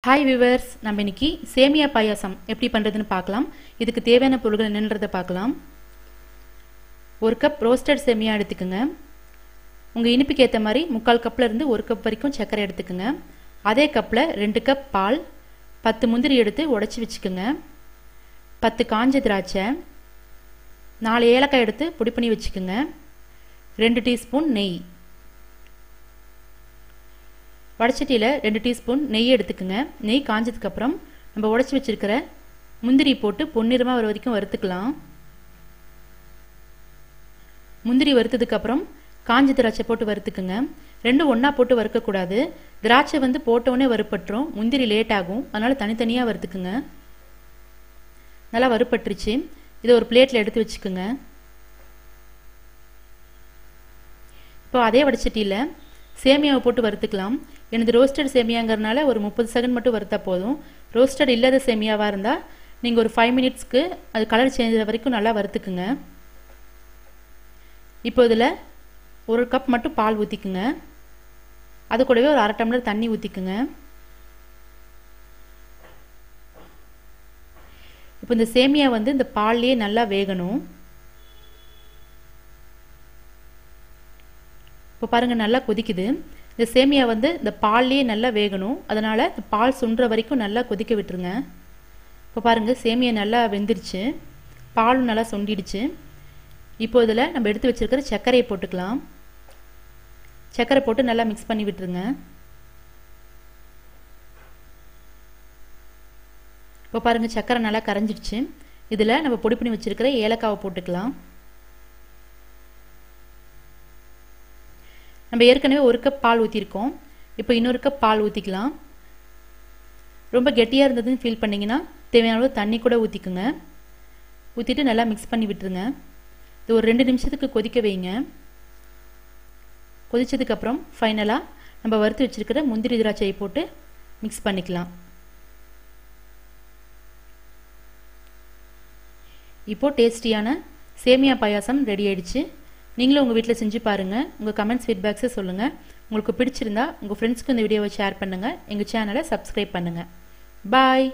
Hi viewers, நம்ம இன்னைக்கு சேமியா பாயாசம் எப்படி பண்ணுறதுன்னு பார்க்கலாம். இதுக்கு தேவையான பொருட்கள் என்னன்றதை பார்க்கலாம். ஒரு கப் ரோஸ்டட் சேமியா எடுத்துக்கோங்க. உங்கள் இனிப்புக்கு ஏற்ற மாதிரி 3/4 கப்பில் இருந்து 1 கப் வரைக்கும் சர்க்கரை எடுத்துக்கோங்க. அதே கப்பில் 2 கப் பால், 10 முந்திரி எடுத்து உடச்சி வச்சுக்கோங்க. 10 காஞ்ச திராட்சை, 4 ஏலக்காய் எடுத்து பொடி பண்ணி வச்சுக்கோங்க. 2 டீஸ்பூன் நெய். வடச்சட்டியில் 2 டீஸ்பூன் நெய் எடுத்துக்கோங்க. நெய் காஞ்சதுக்கப்புறம் நம்ம உடச்சி வச்சிருக்கிற முந்திரி போட்டு பொன்னிறமாக வர வரைக்கும் வறுத்துக்கலாம். முந்திரி வறுத்ததுக்கப்புறம் காஞ்ச திராட்சை போட்டு வறுத்துக்குங்க. ரெண்டும் ஒன்றா போட்டு வறுக்கக்கூடாது. திராட்சை போட்டோடனே வறுப்பட்டுரும், முந்திரி லேட் ஆகும். அதனால் தனித்தனியாக வறுத்துக்குங்க. நல்லா வறுப்பட்டுருச்சு. இதை ஒரு பிளேட்டில் எடுத்து வச்சுக்கோங்க. இப்போ அதே வடச்சட்டியில் சேமியாவை போட்டு வறுத்துக்கலாம். எனது ரோஸ்டட் சேமியாங்கிறதுனால ஒரு 30 செகண்ட் மட்டும் வறுத்தா போதும். ரோஸ்டட் இல்லாத சேமியாவாக இருந்தால் நீங்கள் ஒரு 5 மினிட்ஸ்க்கு அது கலர் சேஞ்ச் வரைக்கும் நல்லா வறுத்துக்குங்க. இப்போ இதில் 1 கப் மட்டும் பால் ஊற்றிக்குங்க. அது கூடவே ஒரு 1/2 டம்ளர் தண்ணி ஊற்றிக்குங்க. இப்போ இந்த சேமியா இந்த பால்லையே நல்லா வேகணும். இப்போ பாருங்கள், நல்லா கொதிக்குது. இந்த சேமியா இந்த பால்லையே நல்லா வேகணும். அதனால் இந்த பால் சுண்டுற வரைக்கும் நல்லா கொதிக்க விட்டுருங்க. இப்போ பாருங்கள், சேமியா நல்லா வெந்துருச்சு, பாலும் நல்லா சுண்டிடுச்சு. இப்போ இதில் நம்ம எடுத்து வச்சிருக்கிற சர்க்கரையை போட்டுக்கலாம். சர்க்கரை போட்டு நல்லா மிக்ஸ் பண்ணி விட்டுருங்க. இப்போ பாருங்கள், சர்க்கரை நல்லா கரைஞ்சிடுச்சு. இதில் நம்ம பொடி பண்ணி வச்சிருக்கிற ஏலக்காவை போட்டுக்கலாம். நம்ம ஏற்கனவே 1 கப் பால் ஊற்றிருக்கோம். இப்போ இன்னொரு கப் பால் ஊற்றிக்கலாம். ரொம்ப கெட்டியாக இருந்ததுன்னு ஃபீல் பண்ணிங்கன்னா தேவையான அளவு தண்ணி கூட ஊற்றிக்குங்க. ஊற்றிட்டு நல்லா மிக்ஸ் பண்ணி விட்டுருங்க. இது ஒரு 2 நிமிஷத்துக்கு கொதிக்க வைங்க. கொதிச்சதுக்கப்புறம் ஃபைனலாக நம்ம வறுத்து வச்சுருக்கிற முந்திரி திராட்சையை போட்டு மிக்ஸ் பண்ணிக்கலாம். இப்போது டேஸ்டியான சேமியா பாயாசம் ரெடி ஆயிடுச்சு. நீங்களும் உங்கள் வீட்டில் செஞ்சு பாருங்கள். உங்கள் கமெண்ட்ஸ் ஃபீட்பேக்ஸை சொல்லுங்கள். உங்களுக்கு பிடிச்சிருந்தா உங்கள் ஃப்ரெண்ட்ஸ்க்கு இந்த வீடியோவை ஷேர் பண்ணுங்கள். எங்கள் சேனலை சப்ஸ்கிரைப் பண்ணுங்கள். பாய்.